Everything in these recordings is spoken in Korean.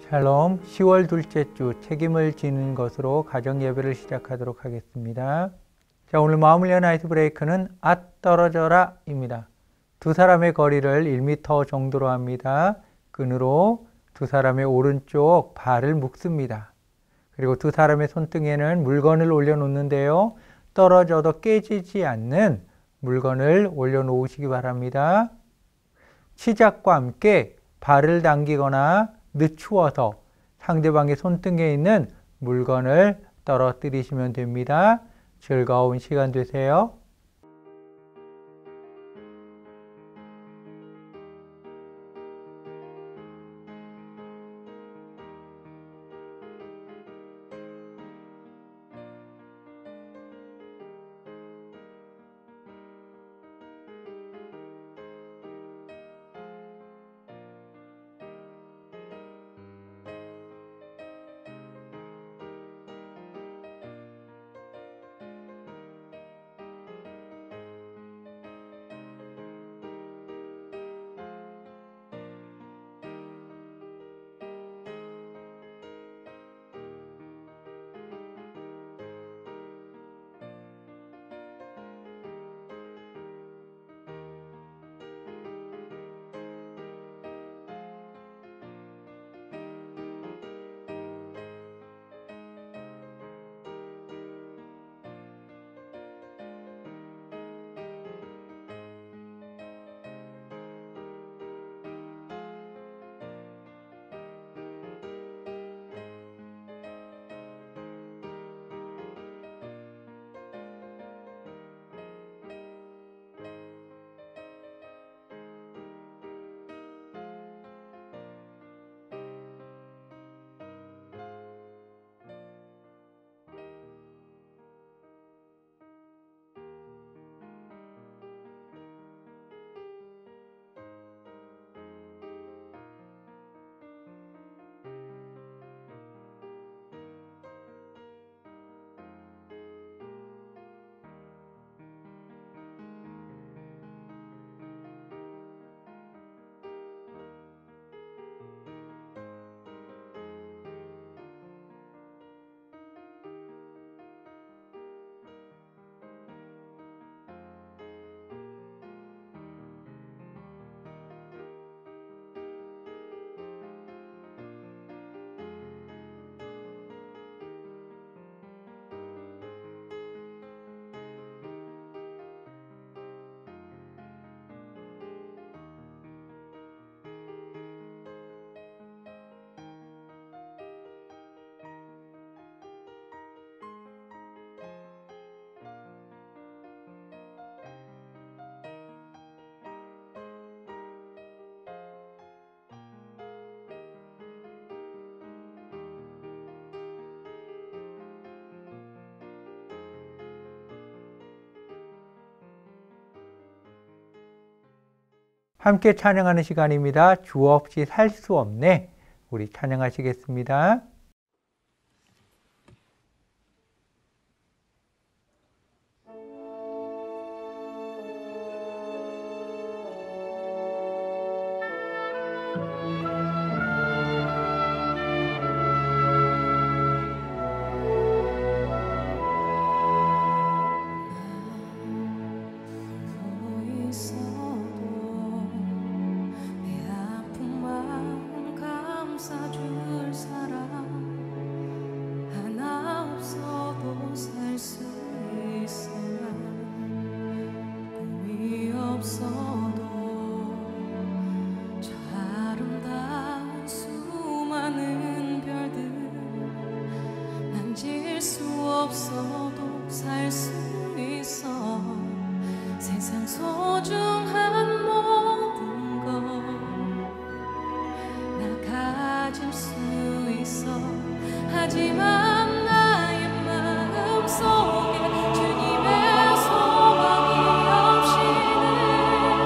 샬롬, 10월 둘째 주 책임을 지는 것으로 가정 예배를 시작하도록 하겠습니다. 자, 오늘 마음을 연 아이스 브레이크는 떨어져라 입니다. 두 사람의 거리를 1m 정도로 합니다. 끈으로 두 사람의 오른쪽 발을 묶습니다. 그리고 두 사람의 손등에는 물건을 올려놓는데요. 떨어져도 깨지지 않는 물건을 올려놓으시기 바랍니다. 시작과 함께 발을 당기거나 늦추어서 상대방의 손등에 있는 물건을 떨어뜨리시면 됩니다. 즐거운 시간 되세요. 함께 찬양하는 시간입니다. 주 없이 살 수 없네. 우리 찬양하시겠습니다. 주님의 소망이 없이는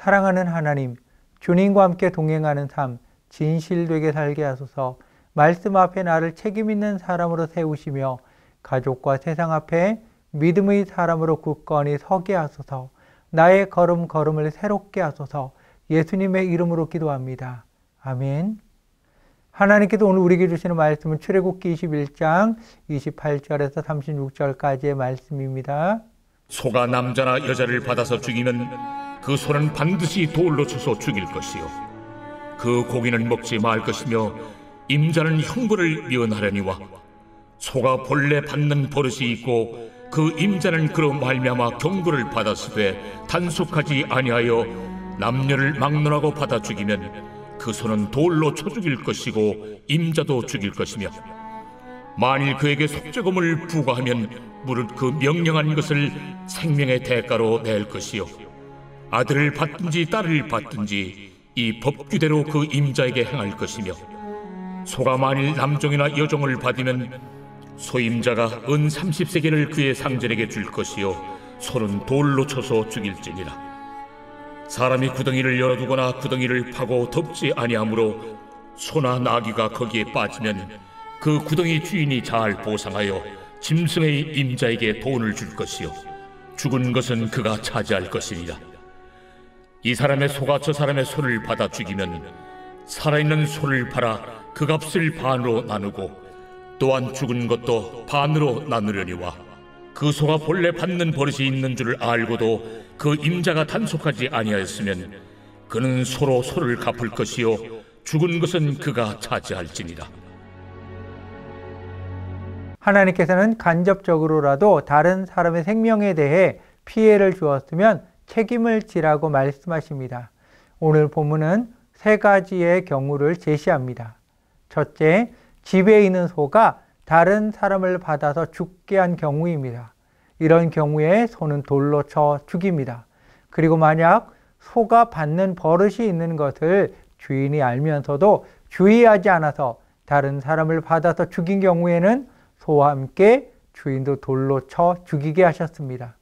사랑하는 하나님, 주님과 함께 동행하는 삶 진실되게 살게 하소서. 말씀 앞에 나를 책임있는 사람으로 세우시며 가족과 세상 앞에 믿음의 사람으로 굳건히 서게 하소서. 나의 걸음걸음을 새롭게 하소서. 예수님의 이름으로 기도합니다. 아멘. 하나님께서 오늘 우리에게 주시는 말씀은 출애굽기 21장 28절에서 36절까지의 말씀입니다. 소가 남자나 여자를 받아서 죽이면 그 소는 반드시 돌로 쳐서 죽일 것이요 그 고기는 먹지 말 것이며 임자는 형벌을 면하려니와 소가 본래 받는 버릇이 있고 그 임자는 그로 말미암아 경고를 받았으되 단속하지 아니하여 남녀를 막론하고 받아 죽이면 그 소는 돌로 쳐 죽일 것이고 임자도 죽일 것이며 만일 그에게 속죄금을 부과하면 무릇 그 명령한 것을 생명의 대가로 낼 것이요 아들을 받든지 딸을 받든지 이 법규대로 그 임자에게 행할 것이며 소가 만일 남종이나 여종을 받으면 소임자가 은 30세겔을 그의 상전에게 줄 것이요 소는 돌로 쳐서 죽일지니라. 사람이 구덩이를 열어두거나 구덩이를 파고 덮지 아니하므로 소나 나귀가 거기에 빠지면 그 구덩이 주인이 잘 보상하여 짐승의 임자에게 돈을 줄 것이요 죽은 것은 그가 차지할 것이니라. 이 사람의 소가 저 사람의 소를 받아 죽이면 살아있는 소를 팔아 그 값을 반으로 나누고 또한 죽은 것도 반으로 나누려니와 그 소가 본래 받는 버릇이 있는 줄을 알고도 그 임자가 단속하지 아니하였으면 그는 소로 소를 갚을 것이요 죽은 것은 그가 차지할지니라. 하나님께서는 간접적으로라도 다른 사람의 생명에 대해 피해를 주었으면 책임을 지라고 말씀하십니다. 오늘 본문은 세 가지의 경우를 제시합니다. 첫째, 집에 있는 소가 다른 사람을 받아서 죽게 한 경우입니다. 이런 경우에 소는 돌로 쳐 죽입니다. 그리고 만약 소가 받는 버릇이 있는 것을 주인이 알면서도 주의하지 않아서 다른 사람을 받아서 죽인 경우에는 소와 함께 주인도 돌로 쳐 죽이게 하셨습니다.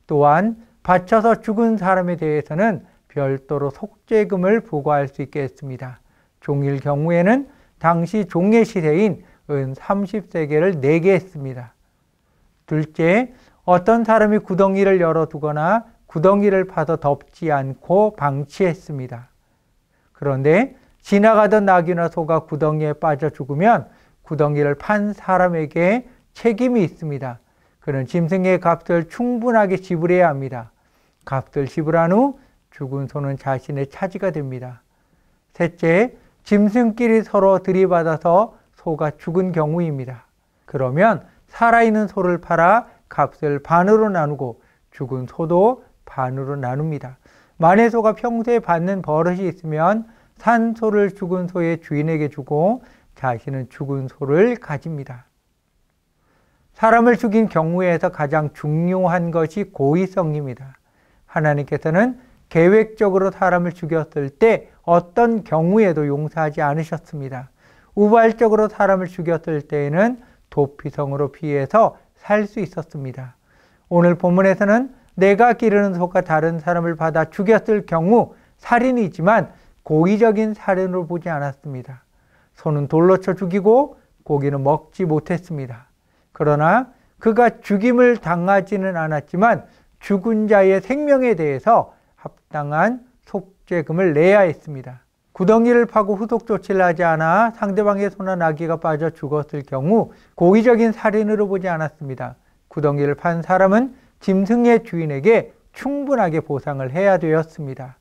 또한 바쳐서 죽은 사람에 대해서는 별도로 속죄금을 부과할 수 있게 했습니다. 종일 경우에는 당시 종의 시세인 은 30세겔을 내게 했습니다. 둘째, 어떤 사람이 구덩이를 열어두거나 구덩이를 파서 덮지 않고 방치했습니다. 그런데 지나가던 나귀나 소가 구덩이에 빠져 죽으면 구덩이를 판 사람에게 책임이 있습니다. 그는 짐승의 값을 충분하게 지불해야 합니다. 값을 지불한 후 죽은 소는 자신의 차지가 됩니다. 셋째, 짐승끼리 서로 들이받아서 소가 죽은 경우입니다. 그러면 살아있는 소를 팔아 값을 반으로 나누고 죽은 소도 반으로 나눕니다. 만일 소가 평소에 받는 버릇이 있으면 산 소를 죽은 소의 주인에게 주고 자신은 죽은 소를 가집니다. 사람을 죽인 경우에서 가장 중요한 것이 고의성입니다. 하나님께서는 계획적으로 사람을 죽였을 때 어떤 경우에도 용서하지 않으셨습니다. 우발적으로 사람을 죽였을 때에는 도피성으로 피해서 살 수 있었습니다. 오늘 본문에서는 내가 기르는 소가 다른 사람을 받아 죽였을 경우 살인이지만 고의적인 살인으로 보지 않았습니다. 소는 돌로 쳐 죽이고 고기는 먹지 못했습니다. 그러나 그가 죽임을 당하지는 않았지만 죽은 자의 생명에 대해서 합당한 속죄금을 내야 했습니다. 구덩이를 파고 후속 조치를 하지 않아 상대방의 소나 나귀가 빠져 죽었을 경우 고의적인 살인으로 보지 않았습니다. 구덩이를 판 사람은 짐승의 주인에게 충분하게 보상을 해야 되었습니다.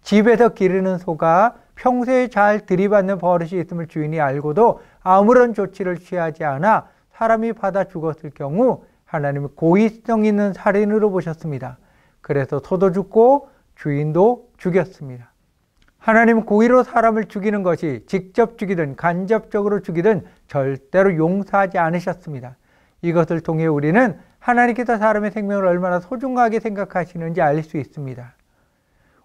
집에서 기르는 소가 평소에 잘 들이받는 버릇이 있음을 주인이 알고도 아무런 조치를 취하지 않아 사람이 받아 죽었을 경우 하나님은 고의성 있는 살인으로 보셨습니다. 그래서 소도 죽고 주인도 죽였습니다. 하나님은 고의로 사람을 죽이는 것이 직접 죽이든 간접적으로 죽이든 절대로 용서하지 않으셨습니다. 이것을 통해 우리는 하나님께서 사람의 생명을 얼마나 소중하게 생각하시는지 알 수 있습니다.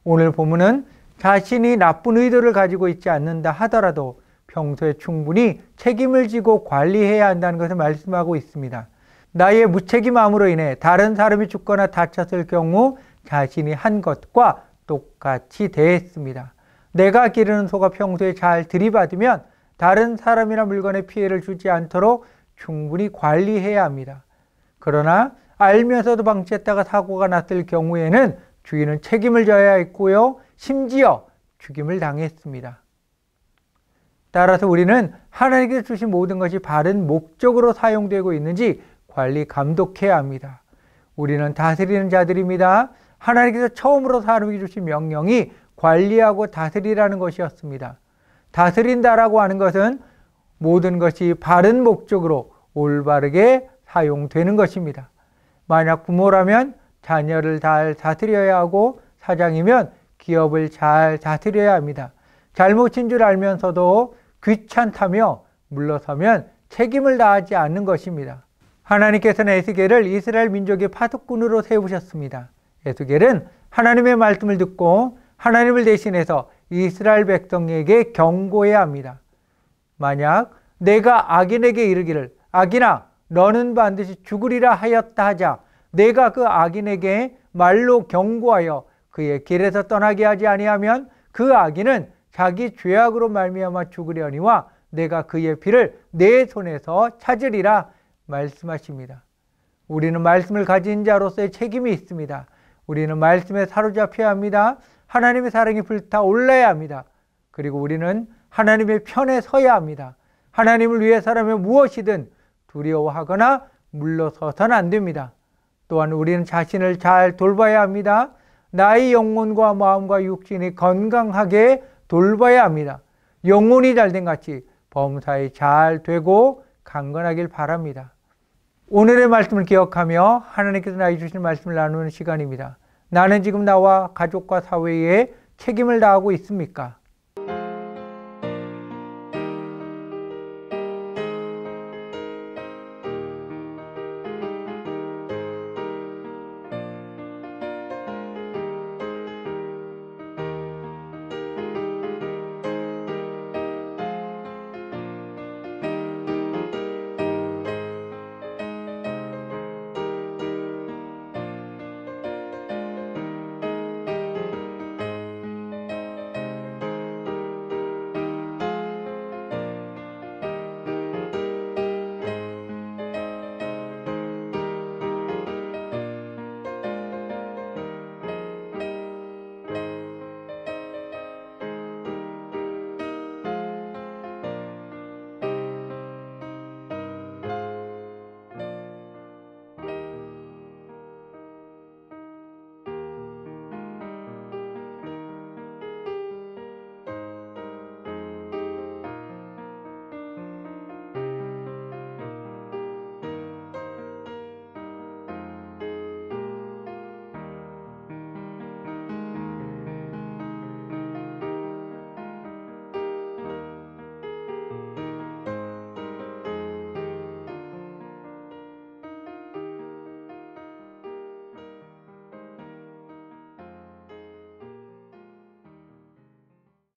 오늘 본문은 자신이 나쁜 의도를 가지고 있지 않는다 하더라도 평소에 충분히 책임을 지고 관리해야 한다는 것을 말씀하고 있습니다. 나의 무책임함으로 인해 다른 사람이 죽거나 다쳤을 경우 자신이 한 것과 똑같이 대했습니다. 내가 기르는 소가 평소에 잘 들이받으면 다른 사람이나 물건에 피해를 주지 않도록 충분히 관리해야 합니다. 그러나 알면서도 방치했다가 사고가 났을 경우에는 주인은 책임을 져야 했고요. 심지어 죽임을 당했습니다. 따라서 우리는 하나님께서 주신 모든 것이 바른 목적으로 사용되고 있는지 관리 감독해야 합니다. 우리는 다스리는 자들입니다. 하나님께서 처음으로 사람에게 주신 명령이 관리하고 다스리라는 것이었습니다. 다스린다라고 하는 것은 모든 것이 바른 목적으로 올바르게 사용되는 것입니다. 만약 부모라면 자녀를 잘 다스려야 하고 사장이면 기업을 잘 다스려야 합니다. 잘못인 줄 알면서도 귀찮다며 물러서면 책임을 다하지 않는 것입니다. 하나님께서는 에스겔을 이스라엘 민족의 파수꾼으로 세우셨습니다. 에스겔은 하나님의 말씀을 듣고 하나님을 대신해서 이스라엘 백성에게 경고해야 합니다. 만약 내가 악인에게 이르기를 악인아 너는 반드시 죽으리라 하였다 하자 내가 그 악인에게 말로 경고하여 그의 길에서 떠나게 하지 아니하면 그 악인은 자기 죄악으로 말미암아 죽으려니와 내가 그의 피를 내 손에서 찾으리라 말씀하십니다. 우리는 말씀을 가진 자로서의 책임이 있습니다. 우리는 말씀에 사로잡혀야 합니다. 하나님의 사랑이 불타올라야 합니다. 그리고 우리는 하나님의 편에 서야 합니다. 하나님을 위해서라면 무엇이든 두려워하거나 물러서서는 안 됩니다. 또한 우리는 자신을 잘 돌봐야 합니다. 나의 영혼과 마음과 육신이 건강하게 돌봐야 합니다. 영혼이 잘된 같이 범사에 잘 되고 강건하길 바랍니다. 오늘의 말씀을 기억하며 하나님께서 나에게 주신 말씀을 나누는 시간입니다. 나는 지금 나와 가족과 사회에 책임을 다하고 있습니까?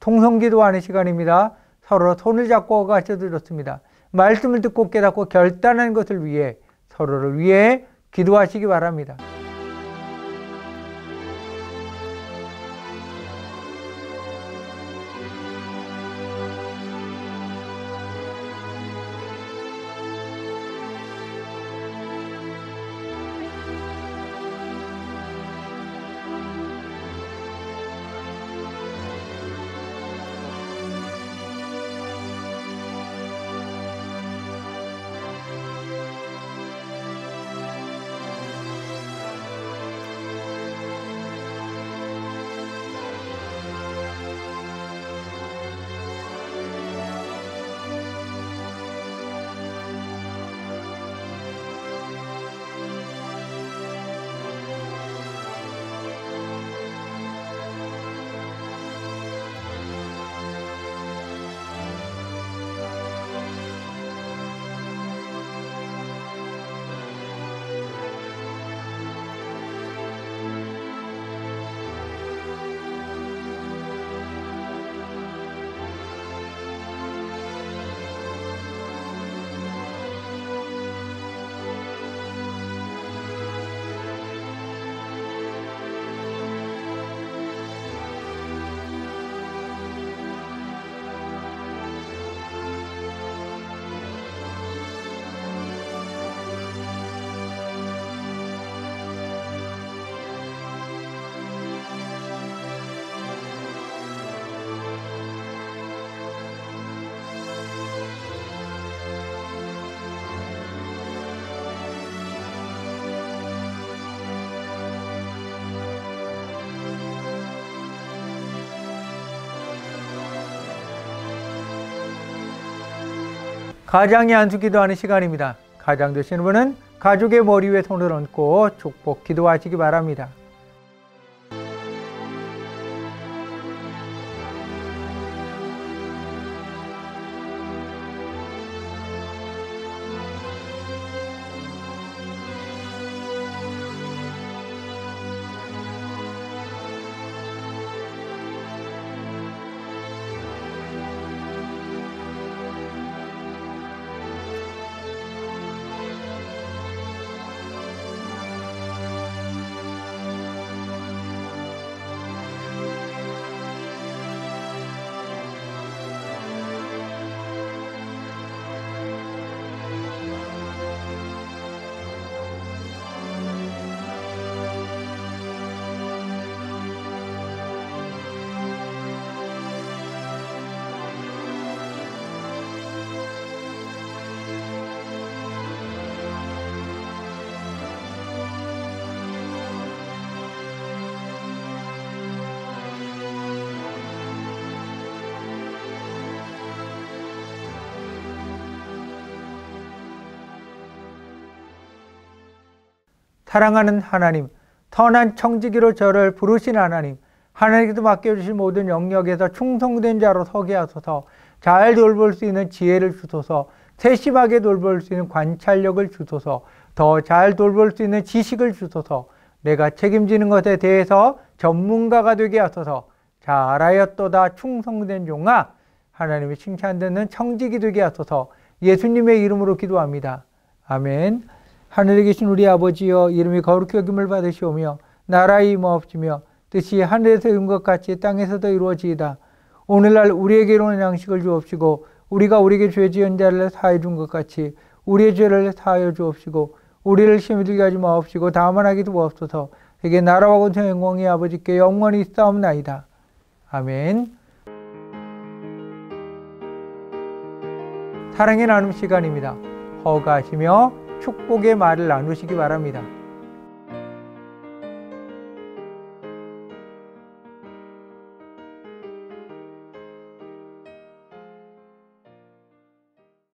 통성기도하는 시간입니다. 서로 손을 잡고 가셔도 좋습니다. 말씀을 듣고 깨닫고 결단하는 것을 위해 서로를 위해 기도하시기 바랍니다. 가장이 안수기도 하는 시간입니다. 가장 되시는 분은 가족의 머리 위에 손을 얹고 축복 기도하시기 바랍니다. 사랑하는 하나님, 선한 청지기로 저를 부르신 하나님, 하나님께서 맡겨주신 모든 영역에서 충성된 자로 서게 하소서. 잘 돌볼 수 있는 지혜를 주소서. 세심하게 돌볼 수 있는 관찰력을 주소서. 더 잘 돌볼 수 있는 지식을 주소서. 내가 책임지는 것에 대해서 전문가가 되게 하소서. 잘하였도다 충성된 종아, 하나님의 칭찬 듣는 청지기 되게 하소서. 예수님의 이름으로 기도합니다. 아멘. 하늘에 계신 우리 아버지여, 이름이 거룩히 여김을 받으시오며 나라의 임하옵시며 뜻이 하늘에서 이룬 것 같이 땅에서도 이루어지이다. 오늘날 우리에게 이르는 양식을 주옵시고 우리가 우리에게 죄 지은 자를 사하여 준 것 같이 우리의 죄를 사하여 주옵시고 우리를 시험에 들게 하지 마옵시고 다만 하게 두옵소서. 에게 나라와 권세와 영광이 아버지께 영원히 있사옵나이다. 아멘. 사랑의 나눔 시간입니다. 허가하시며 축복의 말을 나누시기 바랍니다.